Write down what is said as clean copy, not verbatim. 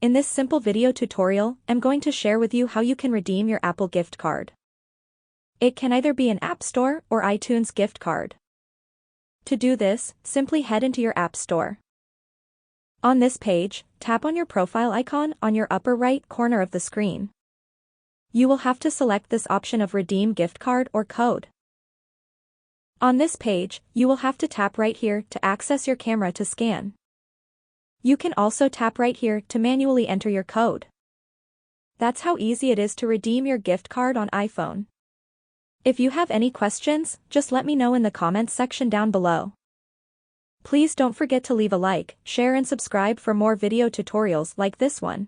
In this simple video tutorial, I'm going to share with you how you can redeem your Apple gift card. It can either be an App Store or iTunes gift card. To do this, simply head into your App Store. On this page, tap on your profile icon on your upper right corner of the screen. You will have to select this option of Redeem Gift Card or Code. On this page, you will have to tap right here to access your camera to scan. You can also tap right here to manually enter your code. That's how easy it is to redeem your gift card on iPhone. If you have any questions, just let me know in the comments section down below. Please don't forget to leave a like, share and subscribe for more video tutorials like this one.